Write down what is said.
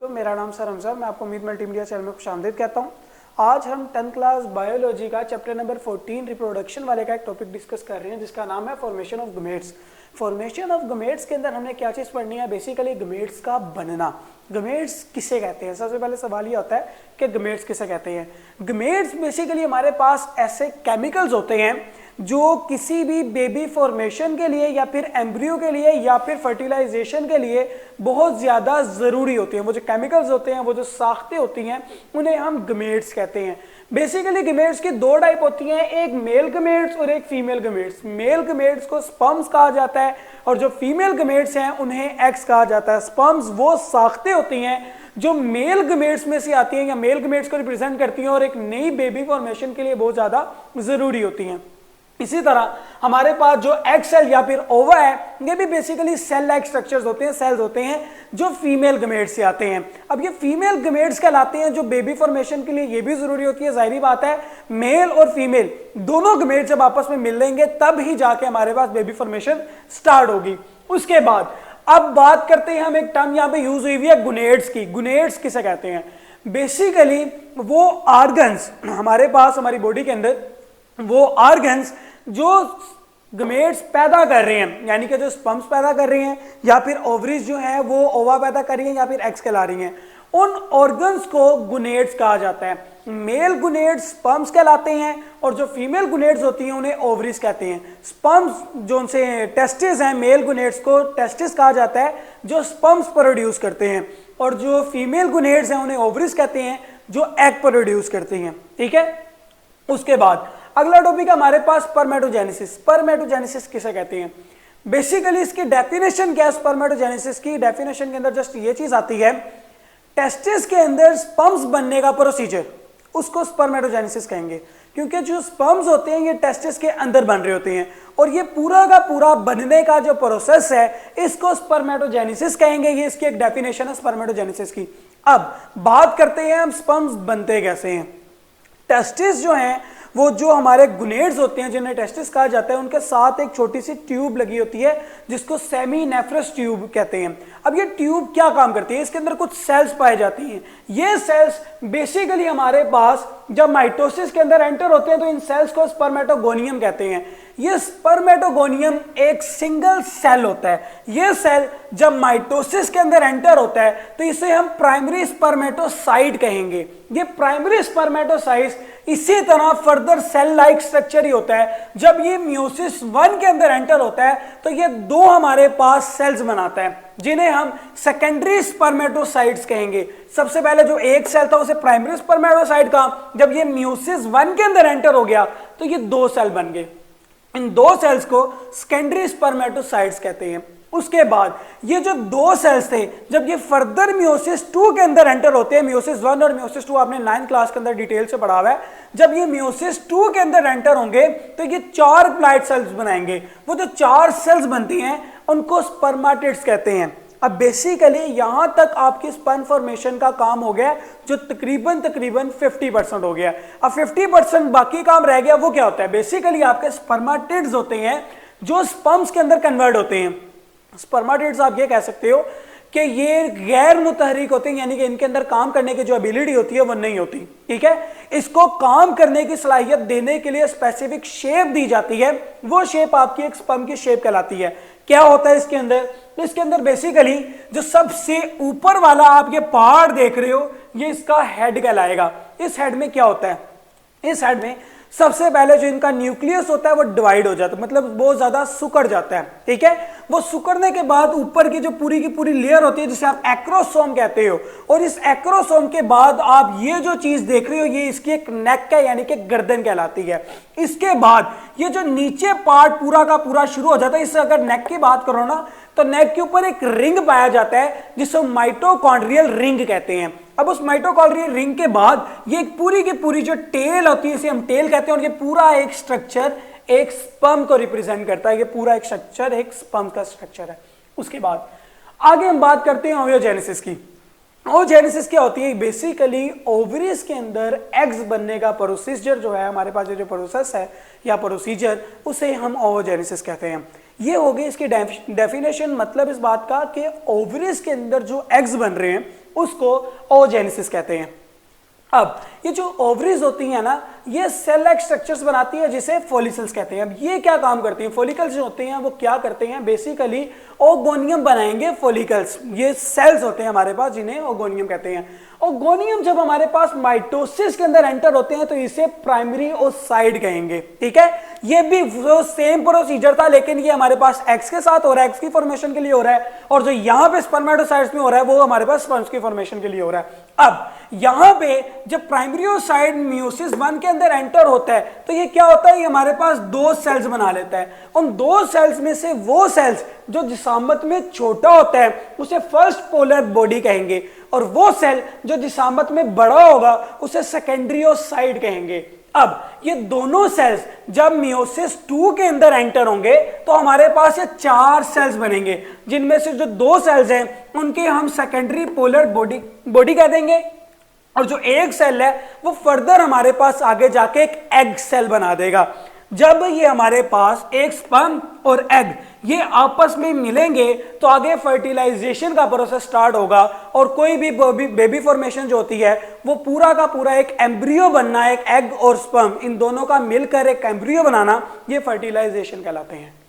तो मेरा नाम सर हमजा, मैं आपको उम्मीद मल्टीमीडिया चैनल में खुशामदीद कहता हूँ। आज हम 10th क्लास बायोलॉजी का चैप्टर नंबर 14 रिप्रोडक्शन वाले का एक टॉपिक डिस्कस कर रहे हैं जिसका नाम है formation of gametes. Formation of gametes के अंदर हमने क्या चीज़ पढ़नी है? बेसिकली गमेट्स का बनना। गमेट्स किसे कहते हैं? सबसे पहले सवाल ये होता है कि गमेट्स किसे कहते हैं। गमेट्स बेसिकली हमारे पास ऐसे केमिकल्स होते हैं जो किसी भी बेबी फॉर्मेशन के लिए या फिर एम्ब्रियो के लिए या फिर फर्टिलाइजेशन के लिए बहुत ज़्यादा ज़रूरी होती हैं। वो जो केमिकल्स होते हैं, वो जो साख्तें होती हैं, उन्हें हम गमेट्स कहते हैं। बेसिकली गमेट्स की दो टाइप होती हैं, एक मेल गमेट्स और एक फीमेल गमेट्स। मेल गमेट्स को स्पर्म्स कहा जाता है और जो फीमेल गमेट्स हैं उन्हें एग्स कहा जाता है। स्पर्म्स वो साख्तें होती हैं जो मेल गमेट्स में से आती हैं या मेल गमेट्स को रिप्रेजेंट करती हैं और एक नई बेबी फॉर्मेशन के लिए बहुत ज़्यादा ज़रूरी होती हैं। इसी तरह हमारे पास जो एग सेल या फिर ओवा है, ये भी बेसिकली सेल लाइक स्ट्रक्चर्स होते हैं, सेल्स होते हैं जो फीमेल गमेट्स से आते हैं। अब ये फीमेल गमेट्स कहलाते हैं जो बेबी फॉर्मेशन के लिए ये भी जरूरी होती है। जाहिर बात है, मेल और फीमेल दोनों गमेट्स जब आपस में मिल लेंगे तब ही जाके हमारे पास बेबी फॉर्मेशन स्टार्ट होगी। उसके बाद अब बात करते हैं, हम एक टर्म यहाँ पे यूज हुई है गुनेड्स की। गुनेड्स किसे कहते हैं? बेसिकली वो ऑर्गन्स हमारे पास हमारी बॉडी के अंदर, वो ऑर्गन्स जो गमेट्स पैदा कर रहे हैं, यानी कि जो स्पर्म्स पैदा कर रही हैं या फिर ओवरीज जो है वो ओवा पैदा कर रही हैं या फिर एग्स कहला रही हैं, उन ऑर्गन्स को गुनेड्स कहा जाता है। मेल गुनेड्स स्पर्म्स कहलाते हैं और जो फीमेल गुनेड्स होती हैं उन्हें ओवरीज कहते हैं। स्पर्म्स जो उनसे टेस्टिस हैं, मेल गुनेड्स को टेस्टिस कहा जाता है जो स्पर्म्स प्रोड्यूस करते हैं, और जो फीमेल गुनेड्स हैं उन्हें ओवरीज कहते हैं जो एग प्रोड्यूस करते हैं। ठीक है, उसके बाद अगला टॉपिक हमारे पास स्पर्मेटोजेनेसिस। स्पर्मेटोजेनेसिस किसे कहते हैं? बेसिकली इसकी डेफिनेशन क्या है? स्पर्मेटोजेनेसिस की डेफिनेशन के अंदर जस्ट ये चीज आती है, टेस्टिस के अंदर स्पर्म्स बनने का प्रोसीजर, उसको स्पर्मेटोजेनेसिस कहेंगे। क्योंकि जो स्पर्म्स होते हैं ये टेस्टिस के अंदर बन रहे होते हैं और ये पूरा का पूरा बनने का जो प्रोसेस है इसको स्पर्मेटोजेनेसिस कहेंगे। ये इसकी एक डेफिनेशन है स्पर्मेटोजेनेसिस की। अब बात करते हैं हम स्पर्म्स बनते कैसे हैं। टेस्टिस जो हैं वो जो हमारे गुनेड्स होते हैं जिन्हें टेस्टिस कहा जाता है, उनके साथ एक छोटी सी ट्यूब लगी होती है जिसको सेमीनेफ्रस ट्यूब कहते हैं। अब ये ट्यूब क्या काम करती है? इसके अंदर कुछ सेल्स पाए जाती हैं। ये सेल्स बेसिकली हमारे पास जब माइटोसिस के अंदर एंटर होते हैं तो इन सेल्स को स्पर्मेटोगोनियम कहते हैं। ये स्पर्मेटोगोनियम एक सिंगल सेल होता है। ये सेल जब माइटोसिस के अंदर एंटर होता है तो इसे हम प्राइमरी स्पर्मेटोसाइट कहेंगे। ये प्राइमरी स्पर्मेटोसाइट इसी तरह फर्दर सेल लाइक स्ट्रक्चर ही होता है। जब ये मियोसिस 1 के अंदर एंटर होता है तो ये दो हमारे पास सेल्स बनाता है जिन्हें हम सेकेंडरी स्पर्मेटोसाइट्स कहेंगे। सबसे पहले जो एक सेल था उसे प्राइमरी स्पर्मेटोसाइट कहा, जब ये मियोसिस 1 के अंदर एंटर हो गया तो ये दो सेल बन गए। इन दो सेल्स को सेकेंडरी स्पर्मेटोसाइट्स कहते हैं। उसके बाद ये जो दो सेल्स थे जब ये फर्दर मियोसिस 2 के अंदर एंटर होते हैं, मियोसिस 1 और मियोसिस 2 आपने 9th क्लास के अंदर डिटेल से पढ़ा हुआ है, जब ये मियोसिस 2 के अंदर एंटर होंगे तो ये 4 प्लाइड सेल्स बनाएंगे। वो जो 4 सेल्स बनती हैं उनको स्पर्मेटिड्स कहते हैं। अब बेसिकली यहां तक आपकी स्पर्म फॉर्मेशन का काम हो गया जो तकरीबन 50% हो गया। अब 50% बाकी काम रह गया। वो क्या होता है? बेसिकली आपके स्पर्मेटिड्स होते हैं जो स्पर्म्स के अंदर कन्वर्ट होते हैं। स्पर्मेटिड्स आप ये कह सकते हो कि ये गैर मुतहरिक होते हैं, यानी कि इनके अंदर काम करने की जो एबिलिटी होती है वो नहीं होती। ठीक है, इसको काम करने की सलाहियत देने के लिए स्पेसिफिक शेप दी जाती है। वो शेप आपकी एक स्पर्म की शेप कहलाती है। क्या होता है इसके अंदर? तो इसके अंदर बेसिकली जो सबसे ऊपर वाला आप ये पहाड़ देख रहे हो ये इसका हेड कहलाएगा। इस हेड में क्या होता है? इस हेड में सबसे पहले जो इनका न्यूक्लियस होता है वो डिवाइड हो जाता है, मतलब बहुत ज्यादा सुकड़ जाता है। ठीक है, वो सुकड़ने के बाद ऊपर की जो पूरी की पूरी लेयर होती है जिसे आप एक्रोसोम कहते हो, और इस एक्रोसोम के बाद आप ये जो चीज देख रहे हो ये इसकी एक नेक है, यानी कि गर्दन कहलाती है। इसके बाद ये जो नीचे पार्ट पूरा का पूरा शुरू हो जाता है, इससे अगर नेक की बात करो ना तो नेक के ऊपर एक रिंग पाया जाता है जिसे माइटोकॉन्ड्रियल रिंग कहते हैं। अब उस माइटोकॉन्ड्रियल रिंग के बाद ये पूरी की पूरी जो टेल होती है इसे हम टेल कहते हैं, और ये पूरा एक स्ट्रक्चर एक स्पर्म को रिप्रेजेंट करता है। ये पूरा एक स्ट्रक्चर एक स्पर्म का स्ट्रक्चर है। उसके बाद आगे हम बात करते हैं ओवियोजेनेसिस की। ओवियोजेनेसिस क्या होती है? बेसिकली ओवरीज के अंदर एग्स बनने का प्रोसीजर जो है, हमारे पास जो प्रोसेस है या प्रोसीजर, उसे हम ओवियोजेनेसिस कहते हैं। ये हो गई इसकी डेफिनेशन। मतलब इस बात का कि ओवरीज के अंदर जो एग्स बन रहे हैं उसको ओजेनेसिस कहते हैं। अब ये जो ओवरीज होती हैं ना, ये सेल लाइक स्ट्रक्चर्स बनाती है जिसे फॉलिकल्स कहते हैं। अब ये क्या काम करती हैं? फॉलिकल्स जो होते हैं वो क्या करते हैं? बेसिकली ओगोनियम बनाएंगे फॉलिकल्स। ये सेल्स होते हैं हमारे पास जिन्हें ओगोनियम कहते हैं। ओगोनियम जब हमारे पास माइटोसिस के अंदर एंटर होते हैं तो इसे प्राइमरी ओसाइड कहेंगे। ठीक है, ये भी सेम प्रोसीजर था, लेकिन ये हमारे पास एक्स के साथ हो रहा है, एक्स की फॉर्मेशन के लिए हो रहा है, और जो यहाँ पे स्पर्मेटोसाइट्स में हो रहा है वो हमारे पास स्पर्म्स की फॉर्मेशन के लिए हो रहा है। अब यहाँ पे जब प्राइमरी ओसाइड मियोसिस 1 के अंदर एंटर होता है तो ये क्या होता है? ये हमारे पास दो सेल्स बना लेता है। उन दो सेल्स में से वो सेल्स जो जिसामत में छोटा होता है उसे फर्स्ट पोलर बॉडी कहेंगे, और वो सेल जो जिसामत में बड़ा होगा उसे सेकेंडरी ओसाइड कहेंगे। अब ये दोनों सेल्स जब मियोसिस 2 के अंदर एंटर होंगे तो हमारे पास ये 4 सेल्स बनेंगे, जिनमें से जो 2 सेल्स हैं उनके हम सेकेंडरी पोलर बॉडी कह देंगे, और जो एक सेल है वो फर्दर हमारे पास आगे जाके एक एग सेल बना देगा। जब ये हमारे पास एक स्पर्म और एग ये आपस में मिलेंगे तो आगे फर्टिलाइजेशन का प्रोसेस स्टार्ट होगा, और कोई भी बेबी फॉर्मेशन जो होती है वो पूरा का पूरा एक एम्ब्रियो बनना, एक एग और स्पर्म इन दोनों का मिलकर एक एम्ब्रियो बनाना, ये फर्टिलाइजेशन कहलाते हैं।